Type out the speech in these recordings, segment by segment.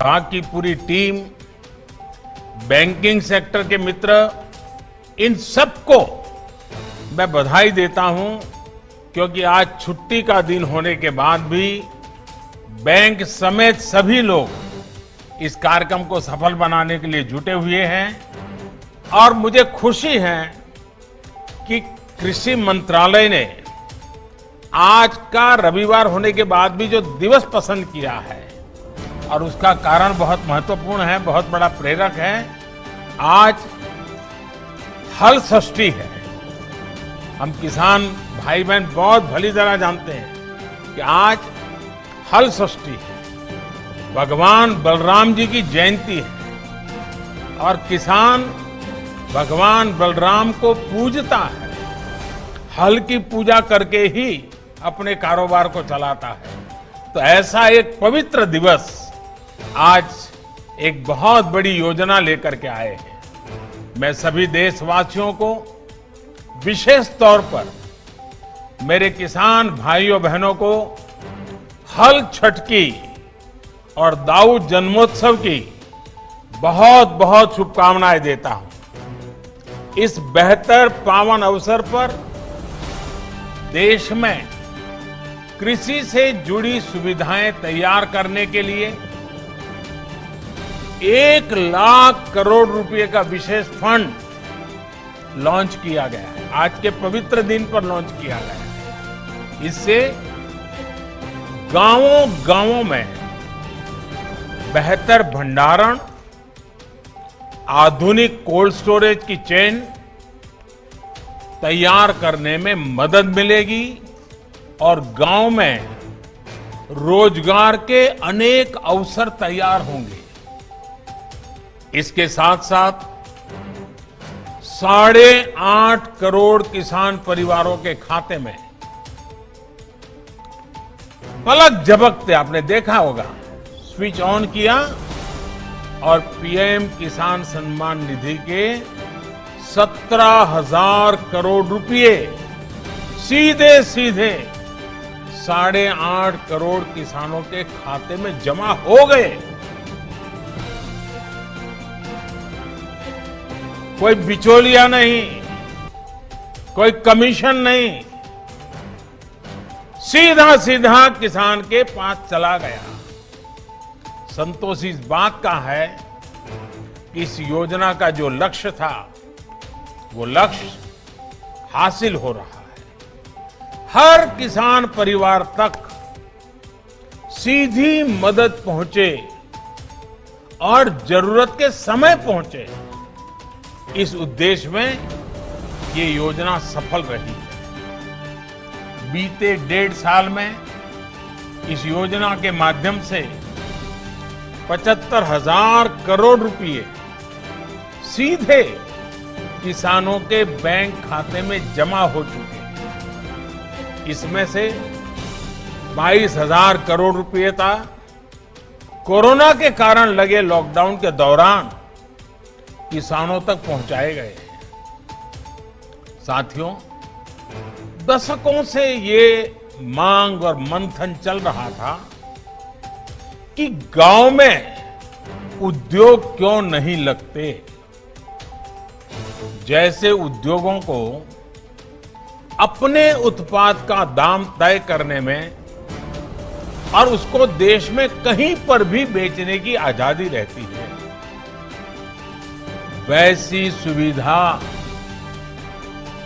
विभाग की पूरी टीम, बैंकिंग सेक्टर के मित्र, इन सबको मैं बधाई देता हूं, क्योंकि आज छुट्टी का दिन होने के बाद भी बैंक समेत सभी लोग इस कार्यक्रम को सफल बनाने के लिए जुटे हुए हैं। और मुझे खुशी है कि कृषि मंत्रालय ने आज का रविवार होने के बाद भी जो दिवस पसंद किया है, और उसका कारण बहुत महत्वपूर्ण है, बहुत बड़ा प्रेरक है। आज हल षष्ठी है। हम किसान भाई बहन बहुत भली तरह जानते हैं कि आज हल षष्ठी है, भगवान बलराम जी की जयंती है, और किसान भगवान बलराम को पूजता है। हल की पूजा करके ही अपने कारोबार को चलाता है। तो ऐसा एक पवित्र दिवस आज एक बहुत बड़ी योजना लेकर के आए हैं। मैं सभी देशवासियों को, विशेष तौर पर मेरे किसान भाइयों बहनों को हल छठ की और दाऊ जन्मोत्सव की बहुत बहुत शुभकामनाएं देता हूं। इस बेहतर पावन अवसर पर देश में कृषि से जुड़ी सुविधाएं तैयार करने के लिए 1 लाख करोड़ रुपए का विशेष फंड लॉन्च किया गया है। आज के पवित्र दिन पर लॉन्च किया गया है। इससे गांवों गांवों में बेहतर भंडारण, आधुनिक कोल्ड स्टोरेज की चेन तैयार करने में मदद मिलेगी, और गांव में रोजगार के अनेक अवसर तैयार होंगे। इसके साथ साथ 8.5 करोड़ किसान परिवारों के खाते में पलक झपकते, आपने देखा होगा, स्विच ऑन किया और पीएम किसान सम्मान निधि के 17,000 करोड़ रुपए सीधे सीधे 8.5 करोड़ किसानों के खाते में जमा हो गए। कोई बिचौलिया नहीं, कोई कमीशन नहीं, सीधा सीधा किसान के पास चला गया। संतोष इस बात का है कि इस योजना का जो लक्ष्य था, वो लक्ष्य हासिल हो रहा है। हर किसान परिवार तक सीधी मदद पहुंचे और जरूरत के समय पहुंचे, इस उद्देश्य में ये योजना सफल रही है। बीते 1.5 साल में इस योजना के माध्यम से 75,000 करोड़ रुपए सीधे किसानों के बैंक खाते में जमा हो चुके हैं। इसमें से 22,000 करोड़ रुपए था कोरोना के कारण लगे लॉकडाउन के दौरान किसानों तक पहुंचाए गए हैं। साथियों, दशकों से ये मांग और मंथन चल रहा था कि गांव में उद्योग क्यों नहीं लगते। जैसे उद्योगों को अपने उत्पाद का दाम तय करने में और उसको देश में कहीं पर भी बेचने की आजादी रहती है, वैसी सुविधा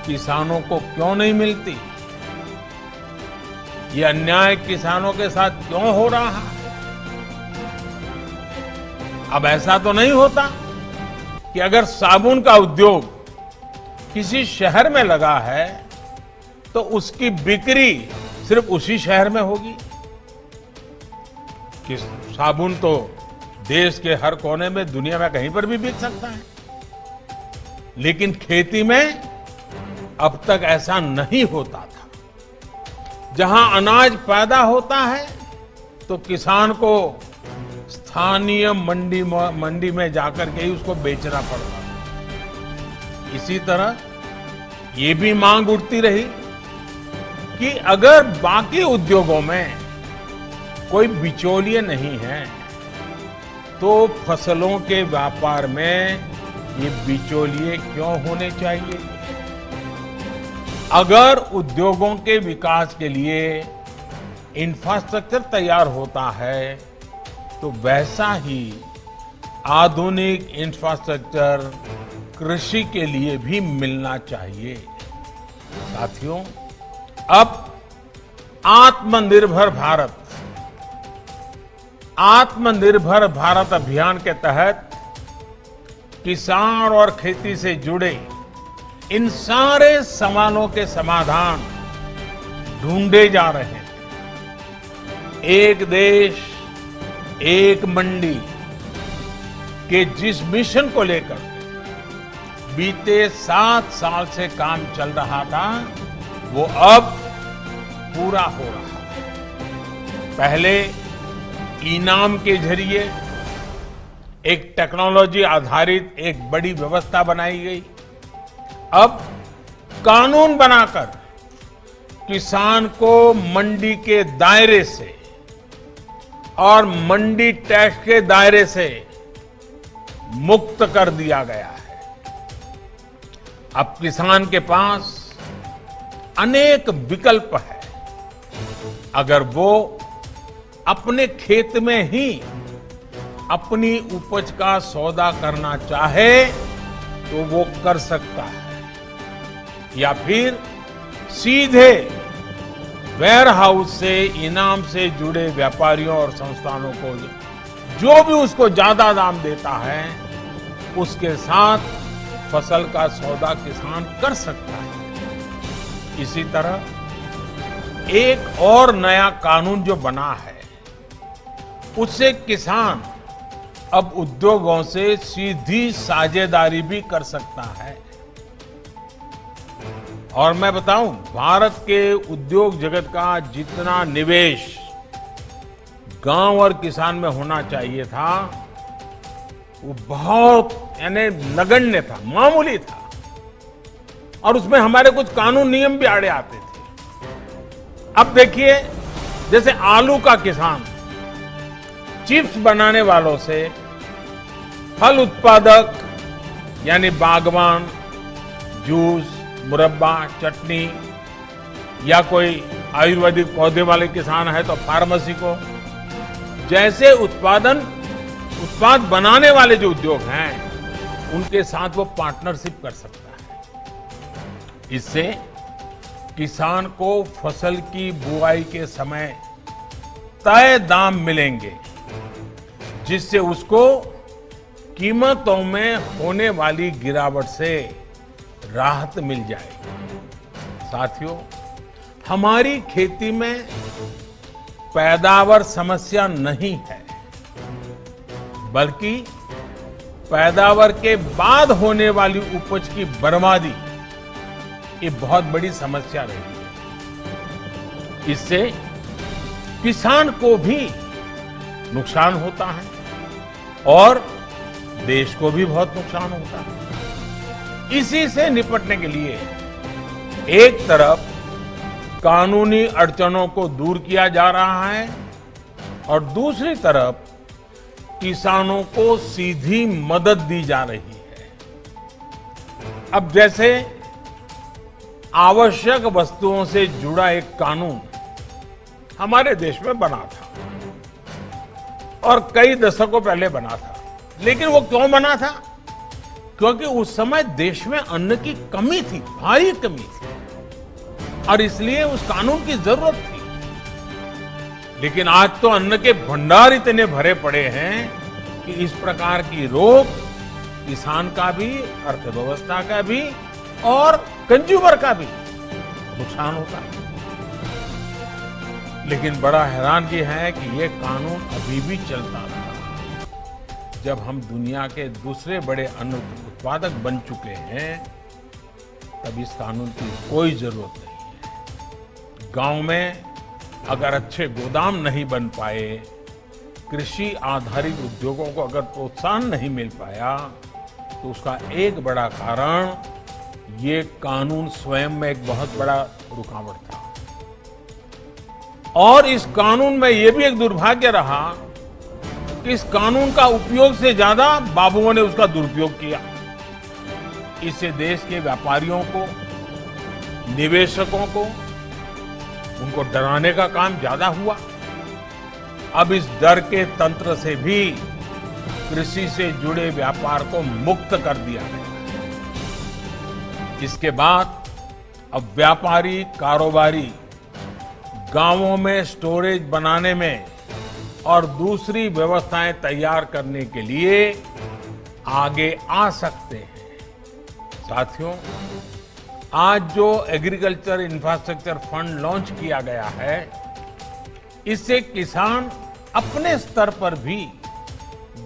किसानों को क्यों नहीं मिलती। ये अन्याय किसानों के साथ क्यों हो रहा है। अब ऐसा तो नहीं होता कि अगर साबुन का उद्योग किसी शहर में लगा है तो उसकी बिक्री सिर्फ उसी शहर में होगी। कि साबुन तो देश के हर कोने में, दुनिया में कहीं पर भी बिक सकता है, लेकिन खेती में अब तक ऐसा नहीं होता था। जहां अनाज पैदा होता है तो किसान को स्थानीय मंडी में जाकर के ही उसको बेचना पड़ता है। इसी तरह ये भी मांग उठती रही कि अगर बाकी उद्योगों में कोई बिचौलिए नहीं है तो फसलों के व्यापार में ये बिचौलिए क्यों होने चाहिए? अगर उद्योगों के विकास के लिए इंफ्रास्ट्रक्चर तैयार होता है तो वैसा ही आधुनिक इंफ्रास्ट्रक्चर कृषि के लिए भी मिलना चाहिए। साथियों, अब आत्मनिर्भर भारत अभियान के तहत किसान और खेती से जुड़े इन सारे सवालों के समाधान ढूंढे जा रहे हैं। एक देश एक मंडी के जिस मिशन को लेकर बीते 7 साल से काम चल रहा था, वो अब पूरा हो रहा है। पहले इनाम के जरिए एक टेक्नोलॉजी आधारित एक बड़ी व्यवस्था बनाई गई। अब कानून बनाकर किसान को मंडी के दायरे से और मंडी टैक्स के दायरे से मुक्त कर दिया गया है। अब किसान के पास अनेक विकल्प है। अगर वो अपने खेत में ही अपनी उपज का सौदा करना चाहे तो वो कर सकता है, या फिर सीधे वेयर हाउस से इनाम से जुड़े व्यापारियों और संस्थानों को जो भी उसको ज्यादा दाम देता है उसके साथ फसल का सौदा किसान कर सकता है। इसी तरह एक और नया कानून जो बना है उससे किसान अब उद्योगों से सीधी साझेदारी भी कर सकता है। और मैं बताऊं, भारत के उद्योग जगत का जितना निवेश गांव और किसान में होना चाहिए था वो बहुत यानी नगण्य था, मामूली था, और उसमें हमारे कुछ कानून नियम भी आड़े आते थे। अब देखिए, जैसे आलू का किसान चिप्स बनाने वालों से फल उत्पादक यानी बागवान, जूस, मुरब्बा, चटनी, या कोई आयुर्वेदिक पौधे वाले किसान है तो फार्मेसी को, जैसे उत्पाद बनाने वाले जो उद्योग हैं उनके साथ वो पार्टनरशिप कर सकता है। इससे किसान को फसल की बुआई के समय तय दाम मिलेंगे, जिससे उसको कीमतों में होने वाली गिरावट से राहत मिल जाएगी। साथियों, हमारी खेती में पैदावार समस्या नहीं है, बल्कि पैदावार के बाद होने वाली उपज की बर्बादी ये बहुत बड़ी समस्या रही है। इससे किसान को भी नुकसान होता है और देश को भी बहुत नुकसान होता है। इसी से निपटने के लिए एक तरफ कानूनी अड़चनों को दूर किया जा रहा है और दूसरी तरफ किसानों को सीधी मदद दी जा रही है। अब जैसे आवश्यक वस्तुओं से जुड़ा एक कानून हमारे देश में बना था और कई दशकों पहले बना था, लेकिन वो क्यों बना था? क्योंकि उस समय देश में अन्न की कमी थी, भारी कमी थी, और इसलिए उस कानून की जरूरत थी। लेकिन आज तो अन्न के भंडार इतने भरे पड़े हैं कि इस प्रकार की रोक किसान का भी, अर्थव्यवस्था का भी और कंज्यूमर का भी नुकसान होता है। लेकिन बड़ा हैरानगी है कि ये कानून अभी भी चलता रहा। जब हम दुनिया के दूसरे बड़े अन्न उत्पादक बन चुके हैं, तब इस कानून की कोई जरूरत नहीं है। गांव में अगर अच्छे गोदाम नहीं बन पाए, कृषि आधारित उद्योगों को अगर प्रोत्साहन नहीं मिल पाया, तो उसका एक बड़ा कारण ये कानून स्वयं में एक बहुत बड़ा रुकावट था। और इस कानून में ये भी एक दुर्भाग्य रहा कि इस कानून का उपयोग से ज्यादा बाबुओं ने उसका दुरुपयोग किया। इससे देश के व्यापारियों को, निवेशकों को, उनको डराने का काम ज्यादा हुआ। अब इस डर के तंत्र से भी कृषि से जुड़े व्यापार को मुक्त कर दिया गया। इसके बाद अब व्यापारी, कारोबारी गांवों में स्टोरेज बनाने में और दूसरी व्यवस्थाएं तैयार करने के लिए आगे आ सकते हैं। साथियों, आज जो एग्रीकल्चर इंफ्रास्ट्रक्चर फंड लॉन्च किया गया है, इससे किसान अपने स्तर पर भी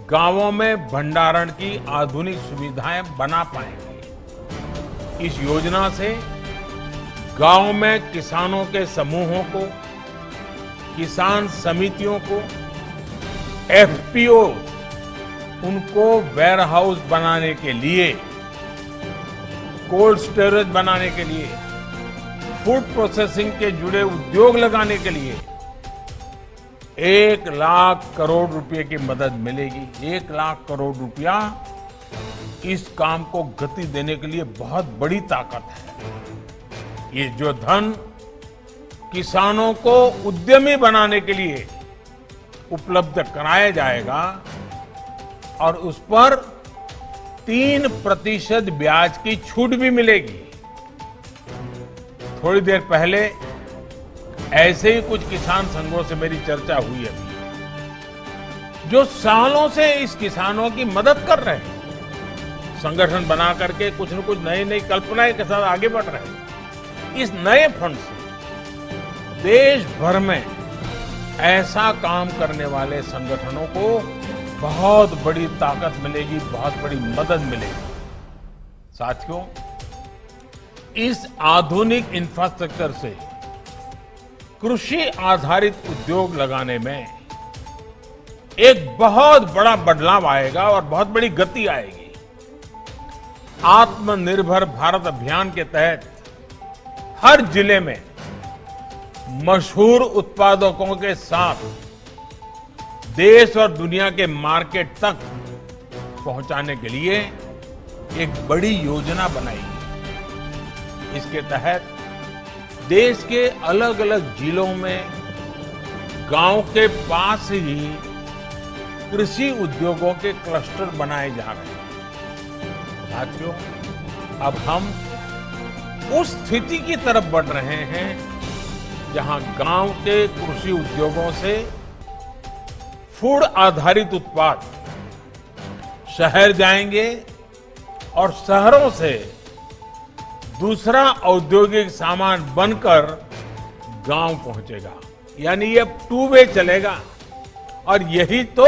गांवों में भंडारण की आधुनिक सुविधाएं बना पाएंगे। इस योजना से गांव में किसानों के समूहों को, किसान समितियों को, एफपीओ, उनको वेयर हाउस बनाने के लिए, कोल्ड स्टोरेज बनाने के लिए, फूड प्रोसेसिंग के जुड़े उद्योग लगाने के लिए 1 लाख करोड़ रुपए की मदद मिलेगी। 1 लाख करोड़ रुपया इस काम को गति देने के लिए बहुत बड़ी ताकत है। ये जो धन किसानों को उद्यमी बनाने के लिए उपलब्ध कराया जाएगा और उस पर 3% ब्याज की छूट भी मिलेगी। थोड़ी देर पहले ऐसे ही कुछ किसान संघों से मेरी चर्चा हुई अभी, जो सालों से इस किसानों की मदद कर रहे हैं, संगठन बना करके कुछ न कुछ नई नई कल्पनाएं के साथ आगे बढ़ रहे हैं। इस नए फंड से देश भर में ऐसा काम करने वाले संगठनों को बहुत बड़ी ताकत मिलेगी, बहुत बड़ी मदद मिलेगी। साथियों, इस आधुनिक इंफ्रास्ट्रक्चर से कृषि आधारित उद्योग लगाने में एक बहुत बड़ा बदलाव आएगा और बहुत बड़ी गति आएगी। आत्मनिर्भर भारत अभियान के तहत हर जिले में मशहूर उत्पादकों के साथ देश और दुनिया के मार्केट तक पहुंचाने के लिए एक बड़ी योजना बनाई गई। इसके तहत देश के अलग अलग जिलों में गांव के पास ही कृषि उद्योगों के क्लस्टर बनाए जा रहे हैं। साथियों, अब हम उस स्थिति की तरफ बढ़ रहे हैं जहां गांव के कृषि उद्योगों से फूड आधारित उत्पाद शहर जाएंगे और शहरों से दूसरा औद्योगिक सामान बनकर गांव पहुंचेगा। यानी ये 2 वे चलेगा और यही तो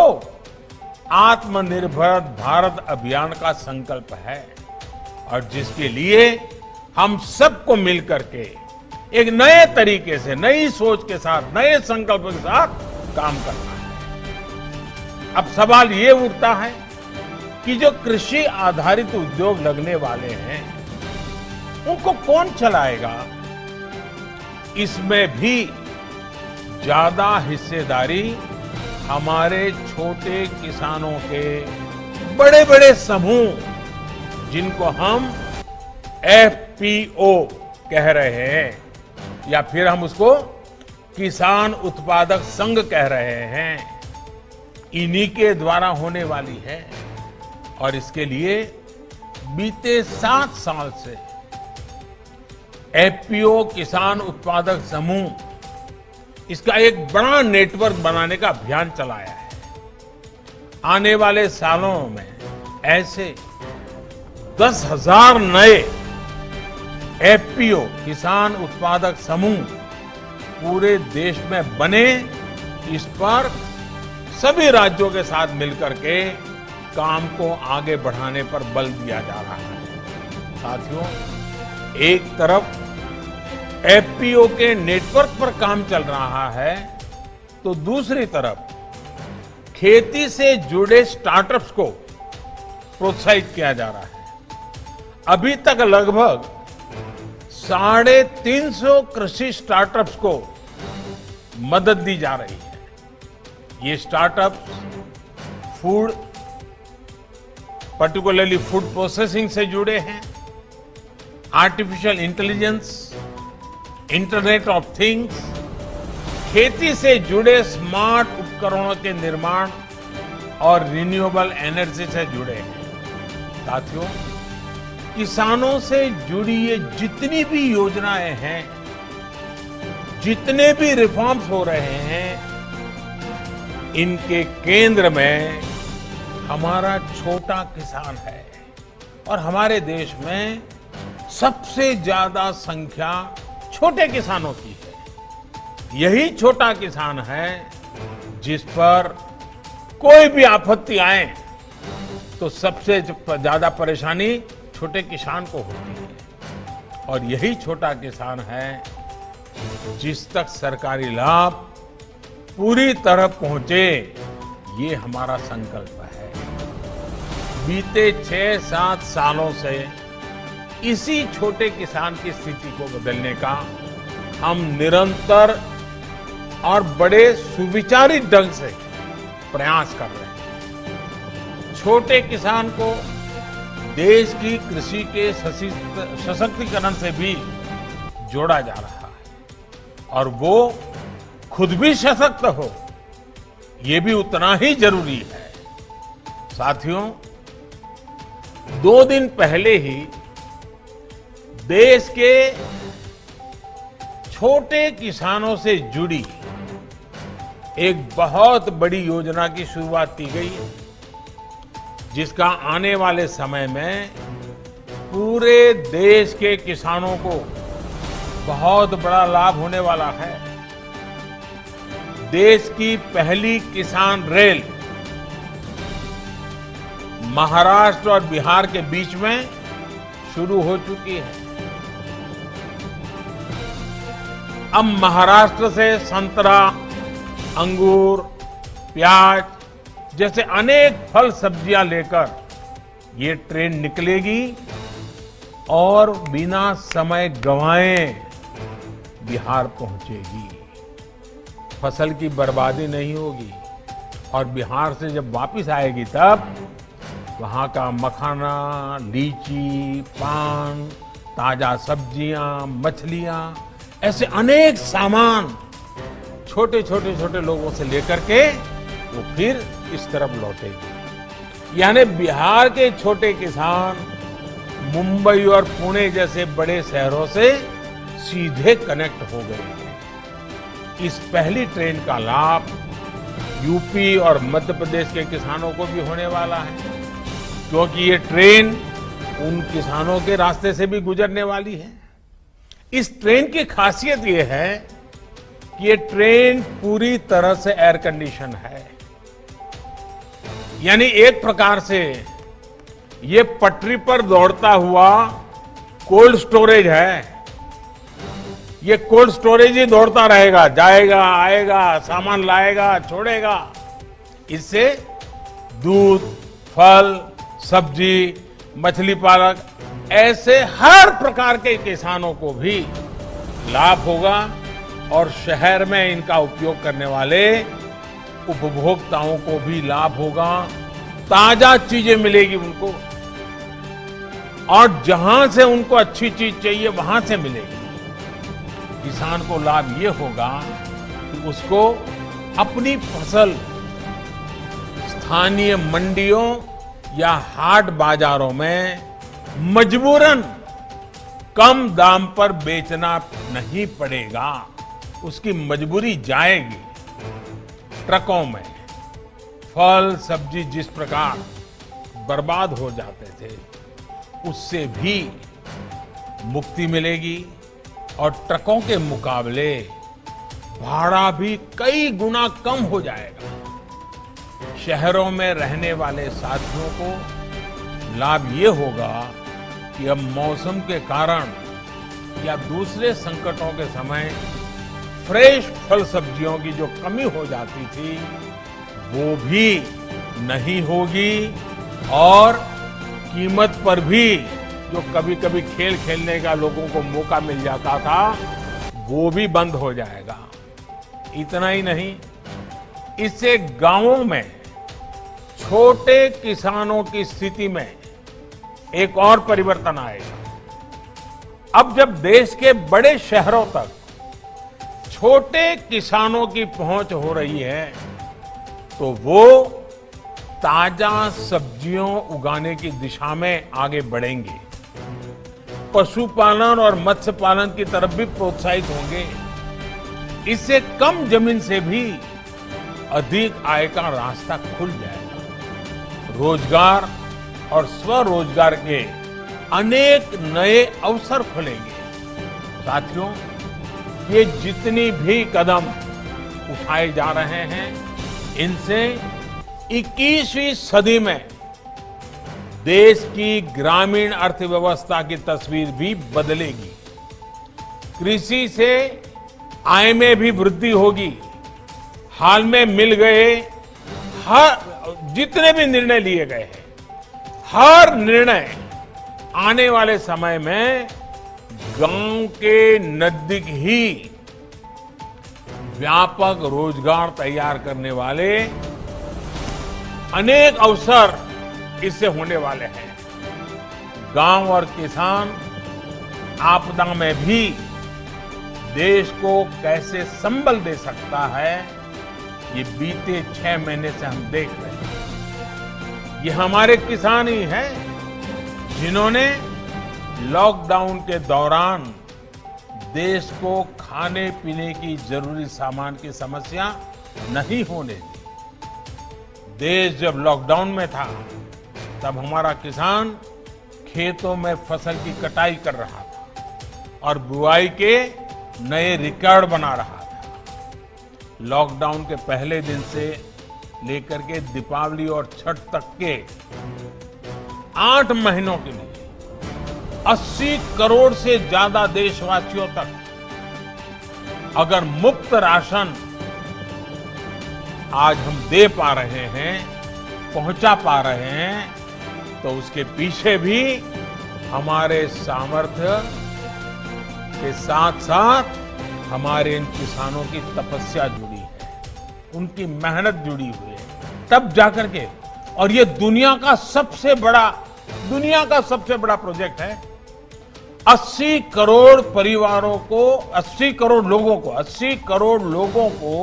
आत्मनिर्भर भारत अभियान का संकल्प है और जिसके लिए हम सबको मिलकर के एक नए तरीके से, नई सोच के साथ, नए संकल्प के साथ काम करना है। अब सवाल ये उठता है कि जो कृषि आधारित उद्योग लगने वाले हैं, उनको कौन चलाएगा? इसमें भी ज्यादा हिस्सेदारी हमारे छोटे किसानों के बड़े बड़े समूह, जिनको हम एफपीओ कह रहे हैं या फिर हम उसको किसान उत्पादक संघ कह रहे हैं, इन्हीं के द्वारा होने वाली है। और इसके लिए बीते 7 साल से एफपीओ किसान उत्पादक समूह इसका एक बड़ा नेटवर्क बनाने का अभियान चलाया है। आने वाले सालों में ऐसे 10,000 नए एफपीओ किसान उत्पादक समूह पूरे देश में बने, इस पर सभी राज्यों के साथ मिलकर के काम को आगे बढ़ाने पर बल दिया जा रहा है। साथियों, एक तरफ एफपीओ के नेटवर्क पर काम चल रहा है, तो दूसरी तरफ खेती से जुड़े स्टार्टअप्स को प्रोत्साहित किया जा रहा है। अभी तक लगभग 350 कृषि स्टार्टअप्स को मदद दी जा रही है। ये startups food, particularly food processing से जुड़े हैं, artificial intelligence, internet of things, खेती से जुड़े स्मार्ट उपकरणों के निर्माण और रिन्यूएबल एनर्जी से जुड़े हैं। साथियों, किसानों से जुड़ी ये जितनी भी योजनाएं हैं, जितने भी रिफॉर्म्स हो रहे हैं, इनके केंद्र में हमारा छोटा किसान है। और हमारे देश में सबसे ज्यादा संख्या छोटे किसानों की है। यही छोटा किसान है जिस पर कोई भी आपत्ति आए तो सबसे ज्यादा परेशानी छोटे किसान को होती है। और यही छोटा किसान है जिस तक सरकारी लाभ पूरी तरह पहुंचे, ये हमारा संकल्प है। बीते 6-7 सालों से इसी छोटे किसान की स्थिति को बदलने का हम निरंतर और बड़े सुविचारित ढंग से प्रयास कर रहे हैं। छोटे किसान को देश की कृषि के सशक्तिकरण से भी जोड़ा जा रहा है और वो खुद भी सशक्त हो, ये भी उतना ही जरूरी है। साथियों, 2 दिन पहले ही देश के छोटे किसानों से जुड़ी एक बहुत बड़ी योजना की शुरुआत की गई है, जिसका आने वाले समय में पूरे देश के किसानों को बहुत बड़ा लाभ होने वाला है। देश की पहली किसान रेल महाराष्ट्र और बिहार के बीच में शुरू हो चुकी है। अब महाराष्ट्र से संतरा, अंगूर, प्याज जैसे अनेक फल सब्जियां लेकर ये ट्रेन निकलेगी और बिना समय गंवाए बिहार पहुंचेगी। फसल की बर्बादी नहीं होगी और बिहार से जब वापस आएगी तब वहां का मखाना, लीची, पान, ताजा सब्जियां, मछलियां, ऐसे अनेक सामान छोटे छोटे लोगों से लेकर के वो फिर इस तरफ लौटेगी। यानी बिहार के छोटे किसान मुंबई और पुणे जैसे बड़े शहरों से सीधे कनेक्ट हो गए हैं। इस पहली ट्रेन का लाभ यूपी और मध्य प्रदेश के किसानों को भी होने वाला है, क्योंकि ये ट्रेन उन किसानों के रास्ते से भी गुजरने वाली है। इस ट्रेन की खासियत ये है कि ये ट्रेन पूरी तरह से एयर कंडीशन है। यानी एक प्रकार से ये पटरी पर दौड़ता हुआ कोल्ड स्टोरेज है। ये कोल्ड स्टोरेज ही दौड़ता रहेगा, जाएगा, आएगा, सामान लाएगा, छोड़ेगा। इससे दूध, फल, सब्जी, मछली पालक ऐसे हर प्रकार के किसानों को भी लाभ होगा और शहर में इनका उपयोग करने वाले उपभोक्ताओं को भी लाभ होगा। ताजा चीजें मिलेगी उनको और जहां से उनको अच्छी चीज चाहिए वहां से मिलेगी। किसान को लाभ ये होगा कि उसको अपनी फसल स्थानीय मंडियों या हाट बाजारों में मजबूरन कम दाम पर बेचना नहीं पड़ेगा। उसकी मजबूरी जाएगी। ट्रकों में फल सब्जी जिस प्रकार बर्बाद हो जाते थे, उससे भी मुक्ति मिलेगी और ट्रकों के मुकाबले भाड़ा भी कई गुना कम हो जाएगा। शहरों में रहने वाले साथियों को लाभ ये होगा कि अब मौसम के कारण या दूसरे संकटों के समय फ्रेश फल सब्जियों की जो कमी हो जाती थी वो भी नहीं होगी और कीमत पर भी जो कभी कभी खेल खेलने का लोगों को मौका मिल जाता था वो भी बंद हो जाएगा। इतना ही नहीं, इससे गांवों में छोटे किसानों की स्थिति में एक और परिवर्तन आएगा। अब जब देश के बड़े शहरों तक छोटे किसानों की पहुंच हो रही है, तो वो ताजा सब्जियों उगाने की दिशा में आगे बढ़ेंगे, पशुपालन और मत्स्य पालन की तरफ भी प्रोत्साहित होंगे। इससे कम जमीन से भी अधिक आय का रास्ता खुल जाएगा। रोजगार और स्वरोजगार के अनेक नए अवसर खुलेंगे। साथियों, ये जितनी भी कदम उठाए जा रहे हैं, इनसे 21वीं सदी में देश की ग्रामीण अर्थव्यवस्था की तस्वीर भी बदलेगी। कृषि से आय में भी वृद्धि होगी। हाल में मिल गए जितने भी निर्णय लिए गए हैं, हर निर्णय आने वाले समय में गांव के नजदीक ही व्यापक रोजगार तैयार करने वाले अनेक अवसर इससे होने वाले हैं। गांव और किसान आपदा में भी देश को कैसे संबल दे सकता है, ये बीते 6 महीने से हम देख रहे हैं। ये हमारे किसान ही हैं जिन्होंने लॉकडाउन के दौरान देश को खाने पीने की जरूरी सामान की समस्या नहीं होने दी। देश जब लॉकडाउन में था, तब हमारा किसान खेतों में फसल की कटाई कर रहा था और बुआई के नए रिकॉर्ड बना रहा था। लॉकडाउन के पहले दिन से लेकर के दीपावली और छठ तक के 8 महीनों के लिए 80 करोड़ से ज्यादा देशवासियों तक अगर मुफ्त राशन आज हम दे पा रहे हैं, पहुंचा पा रहे हैं, तो उसके पीछे भी हमारे सामर्थ्य के साथ साथ हमारे इन किसानों की तपस्या जुड़ी है, उनकी मेहनत जुड़ी हुई है। तब जाकर के, और ये दुनिया का सबसे बड़ा प्रोजेक्ट है। 80 करोड़ परिवारों को, 80 करोड़ लोगों को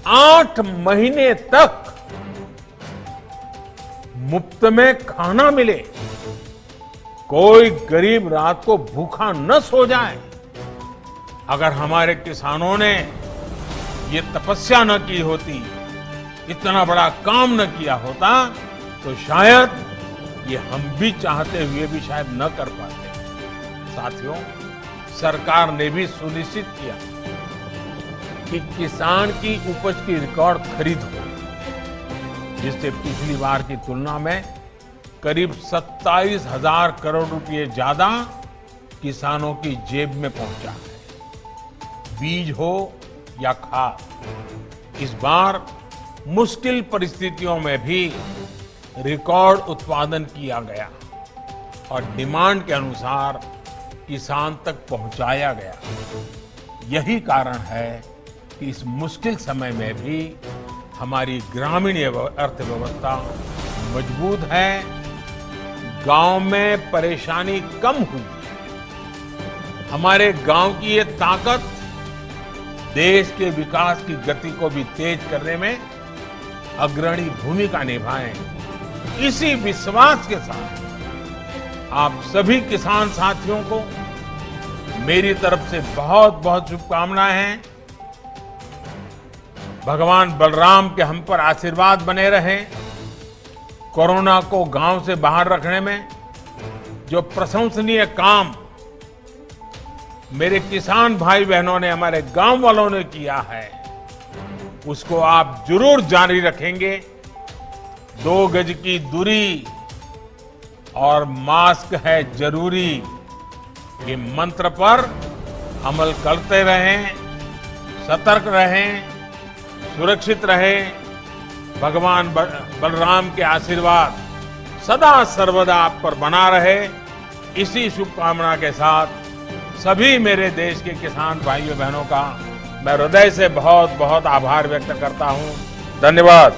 8 महीने तक मुफ्त में खाना मिले, कोई गरीब रात को भूखा न सो जाए। अगर हमारे किसानों ने ये तपस्या न की होती, इतना बड़ा काम न किया होता, तो शायद ये हम भी चाहते हुए भी शायद न कर पाते। साथियों, सरकार ने भी सुनिश्चित किया कि किसान की उपज की रिकॉर्ड खरीद हो, जिससे पिछली बार की तुलना में करीब 27,000 करोड़ रुपए ज्यादा किसानों की जेब में पहुंचा है। बीज हो या खाद, इस बार मुश्किल परिस्थितियों में भी रिकॉर्ड उत्पादन किया गया और डिमांड के अनुसार किसान तक पहुंचाया गया। यही कारण है कि इस मुश्किल समय में भी हमारी ग्रामीण अर्थव्यवस्था मजबूत है। गांव में परेशानी कम हुई है। हमारे गांव की ये ताकत देश के विकास की गति को भी तेज करने में अग्रणी भूमिका निभाए। इसी विश्वास के साथ आप सभी किसान साथियों को मेरी तरफ से बहुत बहुत शुभकामनाएं हैं। भगवान बलराम के हम पर आशीर्वाद बने रहे। कोरोना को गांव से बाहर रखने में जो प्रशंसनीय काम मेरे किसान भाई बहनों ने, हमारे गांव वालों ने किया है, उसको आप जरूर जारी रखेंगे। 2 गज की दूरी और मास्क है जरूरी, ये मंत्र पर अमल करते रहें, सतर्क रहें, सुरक्षित रहें। भगवान बलराम के आशीर्वाद सदा सर्वदा आप पर बना रहे। इसी शुभकामना के साथ सभी मेरे देश के किसान भाइयों बहनों का मैं हृदय से बहुत बहुत आभार व्यक्त करता हूं। धन्यवाद।